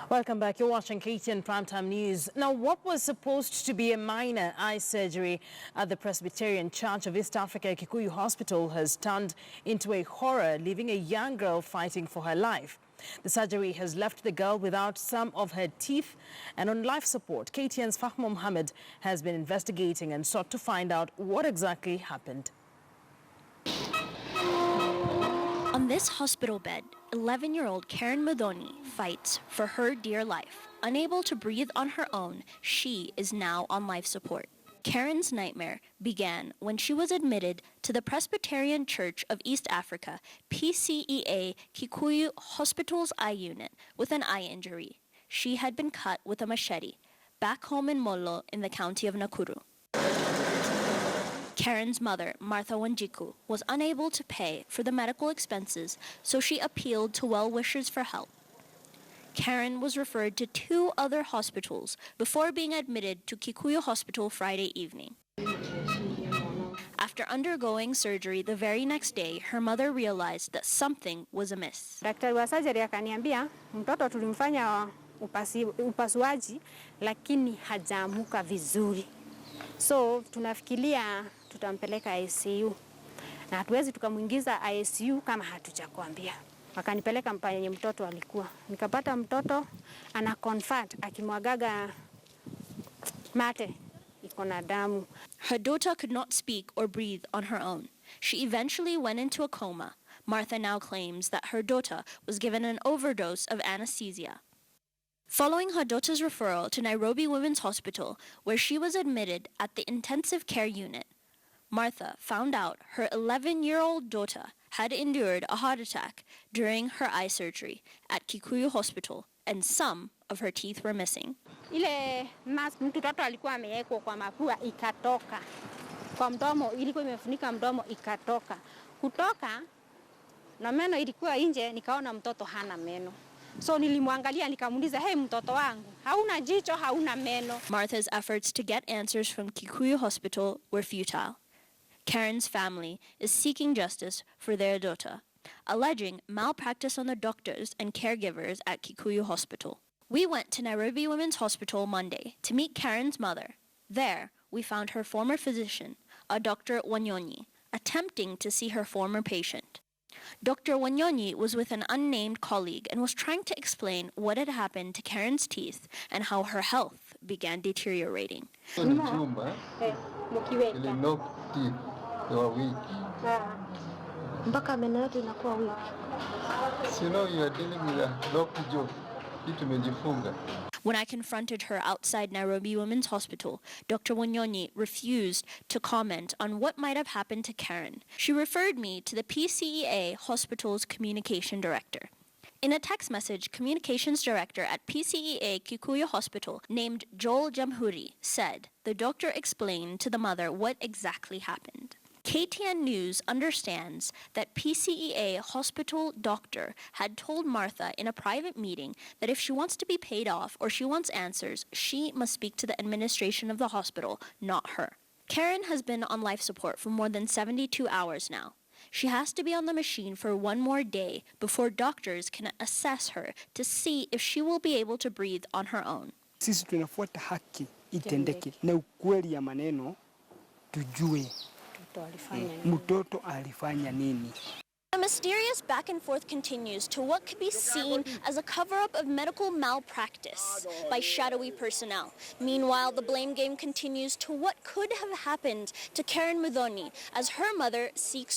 Welcome back. You're watching KTN Primetime News. Now, what was supposed to be a minor eye surgery at the Presbyterian Church of East Africa Kikuyu Hospital has turned into a horror, leaving a young girl fighting for her life. The surgery has left the girl without some of her teeth and on life support. KTN's Fahma Mohammed has been investigating and sought to find out what exactly happened. On this hospital bed, 11-year-old Karen Muthoni fights for her dear life. Unable to breathe on her own, she is now on life support. Karen's nightmare began when she was admitted to the Presbyterian Church of East Africa, PCEA Kikuyu Hospital's eye unit with an eye injury. She had been cut with a machete back home in Molo in the county of Nakuru. Karen's mother, Martha Wanjiku, was unable to pay for the medical expenses, so she appealed to well-wishers for help. Karen was referred to 2 other hospitals before being admitted to Kikuyu Hospital Friday evening. After undergoing surgery the very next day, her mother realized that something was amiss. Daktari wa surgery akaniambia mtoto tulimfanya upasuaji lakini hajaamuka vizuri. So tunafikiria tutampeleka ICU. Na hatuwezi tukamuingiza ICU kama hatujakwambia. Wakanipeleka mpanye mtoto alikuwa. Nikapata mtoto ana convert akimwagaga mate iko na damu. Her daughter could not speak or breathe on her own. She eventually went into a coma. Martha now claims that her daughter was given an overdose of anesthesia. Following her daughter's referral to Nairobi Women's Hospital, where she was admitted at the intensive care unit, Martha found out her 11-year-old daughter had endured a heart attack during her eye surgery at Kikuyu Hospital, and some of her teeth were missing. Ile mask mtoto alikuwa amewekwa kwa mapua ikatoka. Kwa mdomo ilikuwa imefunika mdomo ikatoka. Kutoka na meno ilikuwa nje, nikaona mtoto hana meno. So nilimwangalia nikamuuliza, "Hey mtoto wangu, hauna jicho, hauna meno." Martha's efforts to get answers from Kikuyu Hospital were futile. Karen's family is seeking justice for their daughter, alleging malpractice on the doctors and caregivers at Kikuyu Hospital. We went to Nairobi Women's Hospital Monday to meet Karen's mother. There, we found her former physician, a Dr. Wanyonyi, attempting to see her former patient. Dr. Wanyonyi was with an unnamed colleague and was trying to explain what had happened to Karen's teeth and how her health began deteriorating. When I confronted her outside Nairobi Women's Hospital, Dr. Wanyonyi refused to comment on what might have happened to Karen. She referred me to the PCEA Hospital's communication director. In a text message, communications director at PCEA Kikuyu Hospital named Joel Jamhuri said the doctor explained to the mother what exactly happened. KTN News understands that PCEA hospital doctor had told Martha in a private meeting that if she wants to be paid off or she wants answers, she must speak to the administration of the hospital, not her. Karen has been on life support for more than 72 hours now. She has to be on the machine for one more day before doctors can assess her to see if she will be able to breathe on her own. Sisi tunafuata haki itendeke na ukweli ya maneno tujue. Mtoto alifanya nini? The mysterious back and forth continues to what could be seen as a cover-up of medical malpractice by shadowy personnel. Meanwhile, the blame game continues to what could have happened to Karen Muthoni as her mother seeks